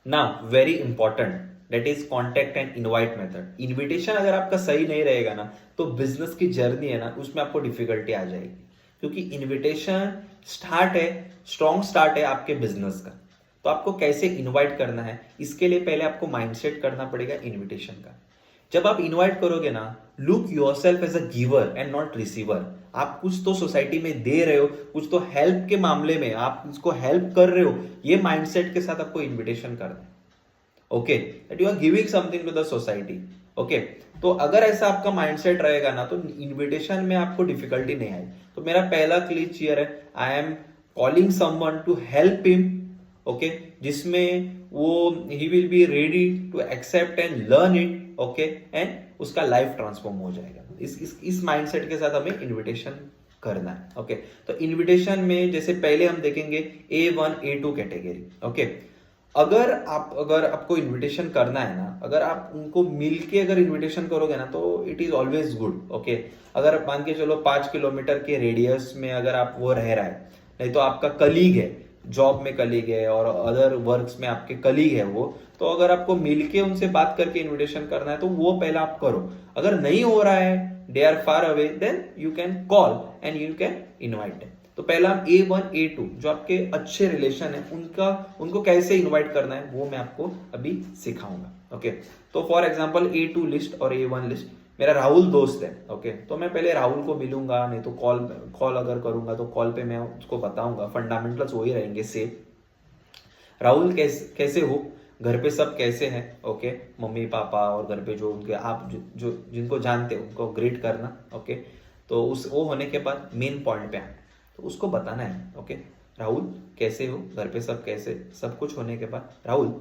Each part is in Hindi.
ना very important, that is contact and invite method. Invitation अगर आपका सही नहीं रहेगा ना, तो बिजनेस की जर्नी है ना, उसमें आपको डिफिकल्टी आ जाएगी। क्योंकि इनविटेशन स्टार्ट है, स्ट्रॉन्ग स्टार्ट है आपके बिजनेस का। तो आपको कैसे इनवाइट करना है, इसके लिए पहले आपको माइंडसेट करना पड़ेगा इनविटेशन का। जब आप इनवाइट करोगे ना, look yourself as a giver and not receiver. आप कुछ तो सोसाइटी में दे रहे हो, कुछ तो हेल्प के मामले में आप उसको हेल्प कर रहे हो, ये माइंडसेट के साथ आपको इनविटेशन करना है। Okay, that you are giving something to the society. Okay, तो अगर ऐसा आपका माइंडसेट रहेगा ना, तो इनविटेशन में आपको डिफिकल्टी नहीं आएगी। तो मेरा पहला क्लिच हियर है, I am calling someone to help him. Okay, जिसमें वो ही will be ready to accept and learn it. Okay, and उसका लाइफ ट्रांसफॉर्म हो जाएगा। इस माइंडसेट के साथ हमें इनविटेशन करना है। ओके, तो इनविटेशन में जैसे पहले हम देखेंगे A1 A2 कैटेगरी। ओके, अगर आपको इनविटेशन करना है ना, अगर आप उनको मिलके अगर इनविटेशन करोगे ना, तो it is always good. Okay, अगर मान के चलो 5 किलोमीटर के रेडियस में अगर आप वो रह रहा है, नहीं तो आपका कलीग है, जॉब में कलीग है और अदर वर्क्स में आपके कलीग है वो, तो अगर आपको मिलके उनसे बात करके इनविटेशन करना है, तो वो पहले आप करो। अगर नहीं हो रहा है, they are far away, then you can call and you can invite. तो पहला A1 A2 जो आपके अच्छे रिलेशन है, उनको कैसे इनवाइट करना है वो मैं आपको अभी सिखाऊंगा। ओके, तो फॉर एग्जांपल A2 लिस्ट और A1 लिस्ट। मेरा राहुल दोस्त है। ओके, तो मैं पहले राहुल को मिलूंगा, नहीं तो कॉल कॉल अगर करूंगा तो कॉल पे मैं उसको बताऊंगा, फंडामेंटल्स वही रहेंगे सेम। राहुल कैसे हो, घर पे सब कैसे हैं। ओके, मम्मी पापा और घर पे जो उनके आप जो जिनको जानते हो उनको ग्रीट करना। ओके, तो उस वो होने के बाद मेन पॉइंट पे आना, तो उसको बताना है। ओके, राहुल कैसे हो, घर पे सब कैसे, सब कुछ होने के बाद राहुल,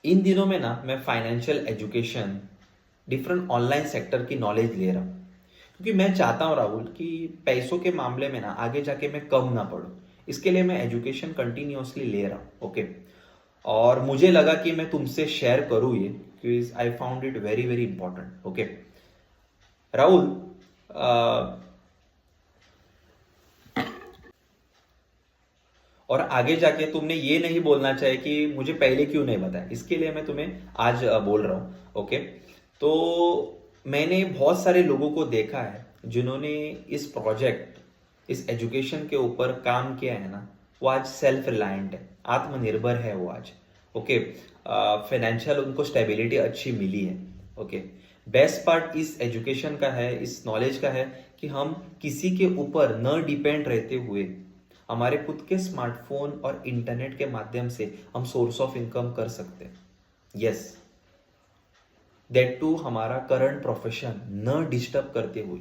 इन दिनों में ना मैं financial education, different online sector की नॉलेज ले रहा हूँ। क्योंकि मैं चाहता हूँ राहुल कि पैसों के मामले में ना आगे जाके मैं कम ना पड़ूँ। इसके लिए मैं एजुकेशन कंटिन्यूअसली ले रहा हूँ। ओके, और मुझे लगा कि मैं तुमसे शेयर करूँ ये, क्योंकि I found it very very important. Okay Rahul, और आगे जाके तुमने ये नहीं बोलना चाहिए कि मुझे पहले क्यों नहीं बताया, इसके लिए मैं तुम्हें आज बोल रहा हूँ। ओके, तो मैंने बहुत सारे लोगों को देखा है जिन्होंने इस प्रोजेक्ट, इस एजुकेशन के ऊपर काम किया है ना, वो आज सेल्फ रिलायंट है, आत्मनिर्भर है वो आज। ओके, फाइनेंशियल उनको स्टेबिलिटी अच्छी मिली है। ओके, बेस्ट पार्ट इस एजुकेशन का है, इस नॉलेज का है कि हम किसी के ऊपर न डिपेंड रहते हुए हमारे खुद के स्मार्टफोन और इंटरनेट के माध्यम से हम सोर्स ऑफ इनकम कर सकते हैं। यस, दैट टू हमारा करंट प्रोफेशन न डिस्टर्ब करते हुए।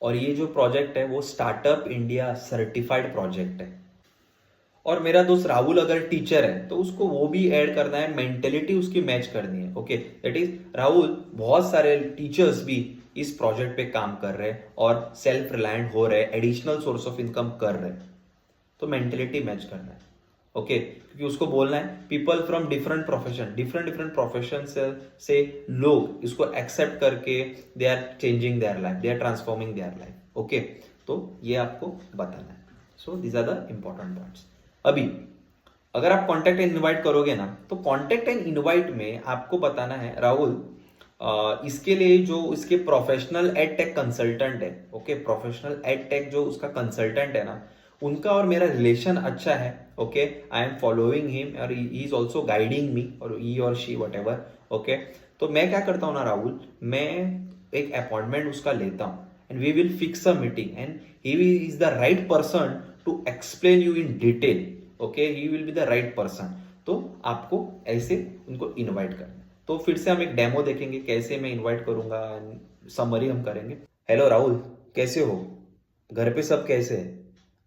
और ये जो प्रोजेक्ट है वो स्टार्टअप इंडिया सर्टिफाइड प्रोजेक्ट है। और मेरा दोस्त राहुल अगर टीचर है, तो उसको वो भी ऐड करना है, मेंटेलिटी उसकी मैच करनी है। ओके, दैट इज राहुल, बहुत सारे टीचर्स भी इस प्रोजेक्ट पे काम कर रहे हैं और सेल्फ रिलायंट हो रहे हैं, एडिशनल सोर्स ऑफ इनकम कर रहे हैं। तो मेंटेलिटी मैच करना है। ओके, क्योंकि उसको बोलना है people from different profession, different different profession से लोग इसको एक्सेप्ट करके they are changing their life, they are transforming their life. Okay, तो ये आपको बताना है। So these are the important points. अभी अगर आप कॉन्टेक्ट एंड इनवाइट करोगे ना, तो कॉन्टेक्ट एंड इनवाइट में आपको बताना है राहुल, इसके लिए जो इसके प्रोफेशनल एड टेक कंसल्टेंट है। ओके, प्रोफेशनल एड टेक जो उसका कंसल्टेंट है ना, उनका और मेरा रिलेशन अच्छा है। Okay, I am following him और he is also guiding me, और ही और शी वट एवर। ओके, तो मैं क्या करता हूँ ना राहुल, मैं एक अपॉइंटमेंट उसका लेता हूँ and we will fix a meeting and he is the right person to explain you in detail. Okay, he will be the right person. तो आपको ऐसे उनको इनवाइट करना है। तो फिर से हम एक डेमो देखेंगे कैसे मैं इनवाइट करूंगा, समरी हम करेंगे। हेलो राहुल, कैसे हो, घर पे सब कैसे है।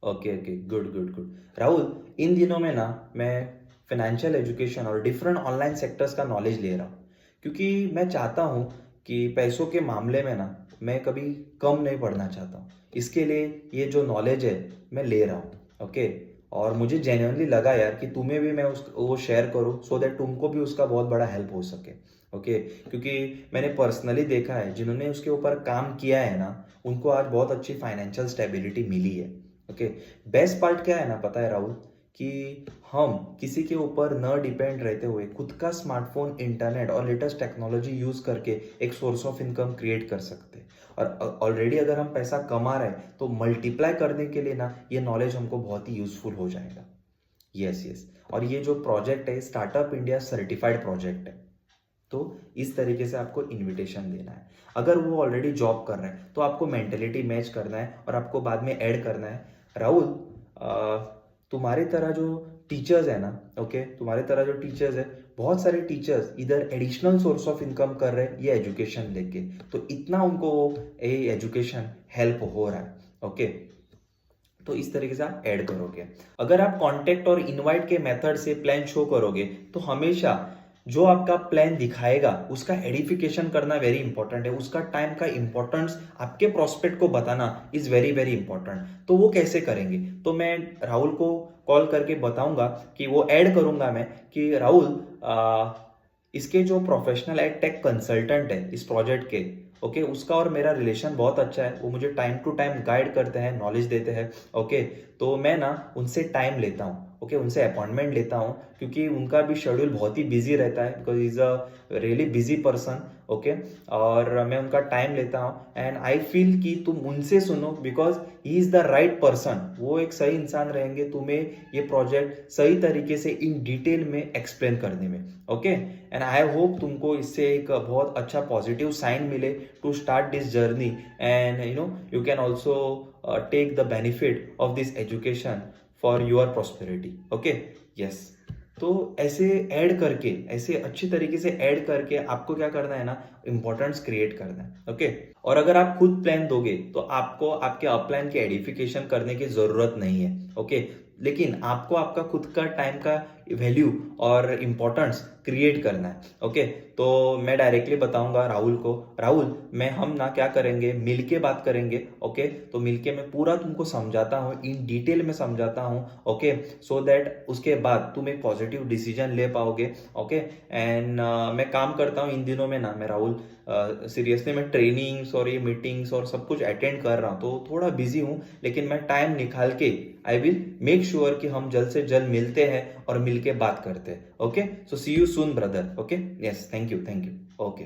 Okay okay, good good good. Rahul, इन दिनों में ना मैं फाइनेंशियल एजुकेशन और डिफरेंट ऑनलाइन सेक्टर्स का नॉलेज ले रहा हूँ। क्योंकि मैं चाहता हूँ कि पैसों के मामले में ना मैं कभी कम नहीं पढ़ना चाहता हूँ। इसके लिए ये जो नॉलेज है मैं ले रहा हूँ। ओके, और मुझे जेन्युइनली लगा यार कि तुम्हें भी मैं वो शेयर करूँ, सो दैट तुमको भी उसका बहुत बड़ा हेल्प हो सके। ओके, क्योंकि मैंने पर्सनली देखा है जिन्होंने उसके ऊपर काम किया है ना, उनको आज बहुत अच्छी फाइनेंशियल स्टेबिलिटी मिली है। ओके, बेस्ट पार्ट क्या है ना, पता है राहुल, कि हम किसी के ऊपर न डिपेंड रहते हुए खुद का स्मार्टफोन, इंटरनेट और लेटेस्ट टेक्नोलॉजी यूज़ करके एक सोर्स ऑफ इनकम क्रिएट कर सकते हैं। और ऑलरेडी अगर हम पैसा कमा रहे हैं तो मल्टीप्लाई करने के लिए ना ये नॉलेज हमको बहुत ही यूजफुल हो जाएगा। Yes yes. और ये जो प्रोजेक्ट है स्टार्टअप इंडिया सर्टिफाइड प्रोजेक्ट है। तो इस तरीके से आपको इनविटेशन देना है। अगर वो ऑलरेडी जॉब कर रहे हैं तो आपको मेंटेलिटी मैच करना है और आपको बाद में ऐड करना है, राहुल तुम्हारे तरह जो टीचर्स है ना, ओके, तुम्हारे तरह जो टीचर्स है, बहुत सारे टीचर्स इधर एडिशनल सोर्स ऑफ इनकम कर रहे हैं ये एजुकेशन लेके, तो इतना उनको ये एजुकेशन हेल्प हो रहा है। ओके, तो इस तरीके से आप ऐड करोगे। अगर आप कॉन्टेक्ट और इनवाइट के मेथड से प्लान शो करोगे तो हमेशा जो आपका प्लान दिखाएगा उसका एडिफिकेशन करना वेरी इंपॉर्टेंट है। उसका टाइम का इंपॉर्टेंस आपके प्रोस्पेक्ट को बताना इज वेरी वेरी इंपॉर्टेंट। तो वो कैसे करेंगे, तो मैं राहुल को कॉल करके बताऊंगा कि वो ऐड करूंगा मैं कि राहुल इसके जो प्रोफेशनल एड टेक कंसल्टेंट है इस प्रोजेक्ट के, ओके, उसका और मेरा रिलेशन बहुत अच्छा है। वो मुझे टाइम टू टाइम गाइड करते हैं, नॉलेज देते हैं। ओके, तो मैं ना उनसे टाइम लेता हूँ, ओके, उनसे अपॉइंटमेंट लेता हूँ क्योंकि उनका भी शेड्यूल बहुत ही बिजी रहता है, because is a really busy person. Okay, और मैं उनका टाइम लेता हूँ एंड आई फील कि तुम उनसे सुनो because he is the right person. वो एक सही इंसान रहेंगे तुम्हें ये प्रोजेक्ट सही तरीके से इन डिटेल में एक्सप्लेन करने में। ओके, एंड आई होप तुमको इससे एक बहुत अच्छा पॉजिटिव साइन मिले to start this journey and you can also take the benefit of this education for your prosperity. Okay, yes. तो ऐसे ऐड करके, ऐसे अच्छी तरीके से ऐड करके आपको क्या करना है ना, इंपॉर्टेंस क्रिएट करना है। ओके, और अगर आप खुद प्लान दोगे तो आपको आपके अपलाइन की एडिफिकेशन करने की जरूरत नहीं है। ओके, लेकिन आपको आपका खुद का टाइम का वैल्यू और इम्पोर्टेंस क्रिएट करना है। ओके, तो मैं डायरेक्टली बताऊंगा राहुल को, राहुल मैं हम ना क्या करेंगे, मिलके बात करेंगे। ओके, तो मिलके मैं पूरा तुमको समझाता हूँ, इन डिटेल में समझाता हूँ। ओके, सो दैट उसके बाद तुम एक पॉजिटिव डिसीजन ले पाओगे। ओके, एंड मैं काम करता हूँ इन दिनों में ना, मैं राहुल सीरियसली मैं ट्रेनिंग्स और ये मीटिंग्स और सब कुछ अटेंड कर रहा हूँ, तो थोड़ा बिजी हूँ, लेकिन मैं टाइम निकाल के आई विल मेक श्योर कि हम जल्द से जल्द मिलते हैं और मिलके बात करते हैं। Okay, so see you soon brother. Okay, yes, thank you thank you. Okay,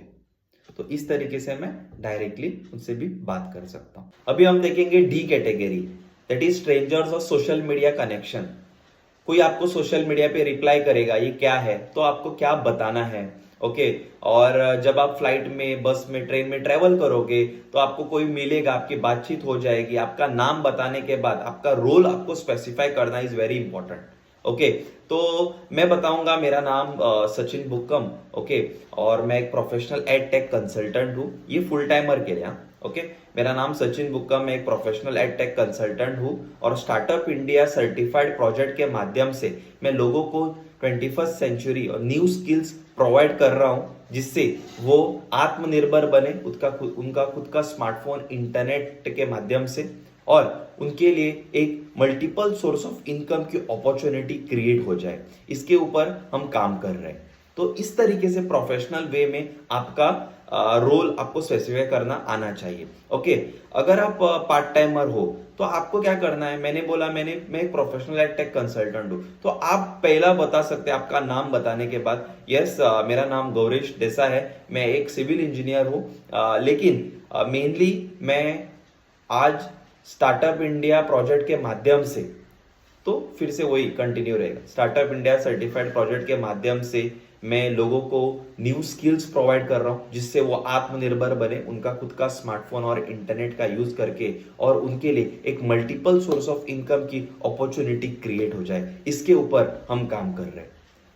तो इस तरीके से मैं डायरेक्टली उनसे भी बात कर सकता हूँ। अभी हम देखेंगे D category, that is strangers और सोशल मीडिया कनेक्शन। कोई आपको सोशल मीडिया पे रिप्लाई करेगा, ये क्या है, तो आपको क्या बताना है। ओके, और जब आप फ्लाइट में, बस में, ट्रेन में ट्रेवल करोगे तो आपको कोई मिलेगा, आपकी बातचीत हो जाएगी, आपका नाम बताने के बाद आपका रोल आपको स्पेसिफाई करना इज वेरी इंपॉर्टेंट। ओके, तो मैं बताऊंगा मेरा नाम सचिन बुक्कम। ओके, और मैं एक प्रोफेशनल एड टेक कंसल्टेंट हूँ, ये फुल टाइमर के लिए। ओके, मेरा नाम सचिन बुक्कम, मैं एक प्रोफेशनल एड टेक कंसल्टेंट हूँ और स्टार्टअप इंडिया सर्टिफाइड प्रोजेक्ट के माध्यम से मैं लोगों को 21st सेंचुरी और न्यू स्किल्स प्रोवाइड कर रहा हूँ, जिससे वो आत्मनिर्भर बने, उनका खुद का स्मार्टफोन, इंटरनेट के माध्यम से, और उनके लिए एक मल्टीपल सोर्स ऑफ इनकम की अपॉर्चुनिटी क्रिएट हो जाए। इसके ऊपर हम काम कर रहे हैं। तो इस तरीके से प्रोफेशनल वे में आपका रोल आपको स्पेसिफाई करना आना चाहिए। ओके, अगर आप पार्ट टाइमर हो तो आपको क्या करना है, मैंने बोला मैं एक प्रोफेशनल एड टेक कंसल्टेंट हूं, तो आप पहला बता सकते हैं आपका नाम बताने के बाद, यस मेरा नाम गौरीश देसा है, मैं एक सिविल इंजीनियर हूं, लेकिन मेनली मैं आज स्टार्टअप इंडिया प्रोजेक्ट के माध्यम से, तो फिर से वही कंटिन्यू रहेगा, स्टार्टअप इंडिया सर्टिफाइड प्रोजेक्ट के माध्यम से मैं लोगों को न्यू स्किल्स प्रोवाइड कर रहा हूं, जिससे वो आत्मनिर्भर बने, उनका खुद का स्मार्टफोन और इंटरनेट का यूज करके, और उनके लिए एक मल्टीपल सोर्स ऑफ इनकम की अपॉर्चुनिटी क्रिएट हो जाए। इसके ऊपर हम काम कर रहे हैं।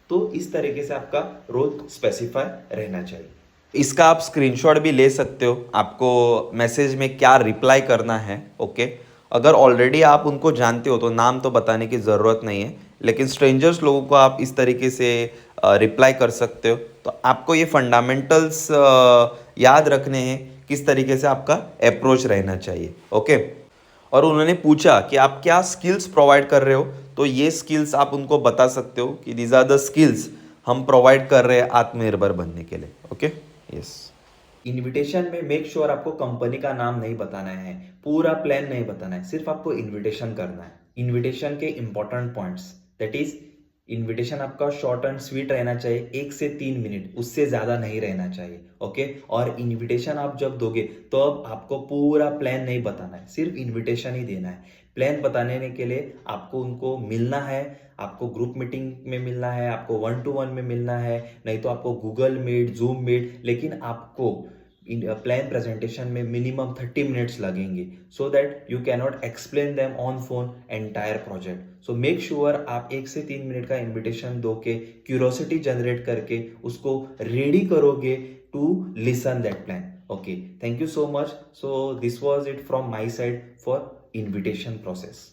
तो इस तरीके से आपका रोल स्पेसिफाई रहना चाहिए। इसका आप स्क्रीनशॉट भी ले सकते हो, आपको मैसेज में क्या रिप्लाई करना है। ओके, अगर ऑलरेडी आप उनको जानते हो तो नाम तो बताने की ज़रूरत नहीं है, लेकिन स्ट्रेंजर्स लोगों को आप इस तरीके से रिप्लाई कर सकते हो। तो आपको ये फंडामेंटल्स याद रखने हैं, किस तरीके से आपका अप्रोच रहना चाहिए। ओके, और उन्होंने पूछा कि आप क्या स्किल्स प्रोवाइड कर रहे हो, तो ये स्किल्स आप उनको बता सकते हो कि दीज आर द स्किल्स हम प्रोवाइड कर रहे हैं आत्मनिर्भर बनने के लिए। Okay, yes. इनविटेशन में मेक श्योर आपको कंपनी का नाम नहीं बताना है, पूरा प्लान नहीं बताना है, सिर्फ आपको इनविटेशन करना है। इनविटेशन के important points, that is invitation आपका शॉर्ट एंड स्वीट रहना चाहिए, 1 से 3 मिनट, उससे ज़्यादा नहीं रहना चाहिए। ओके, और इनविटेशन आप जब दोगे तो अब आपको पूरा प्लान नहीं बताना है, सिर्फ इनविटेशन ही देना है। प्लान बताने के लिए आपको उनको मिलना है, आपको ग्रुप मीटिंग में मिलना है, आपको 1-to-1 में मिलना है, नहीं तो आपको गूगल मीट, जूम मीट, लेकिन आपको प्लान प्रेजेंटेशन में मिनिमम 30 मिनट्स लगेंगे, so that you cannot explain them on phone entire project. So make sure आप 1 से 3 मिनट का इन्विटेशन दो के क्यूरोसिटी जनरेट करके उसको रेडी करोगे to listen that plan. Okay, thank you so much. So this was it from my side for invitation process.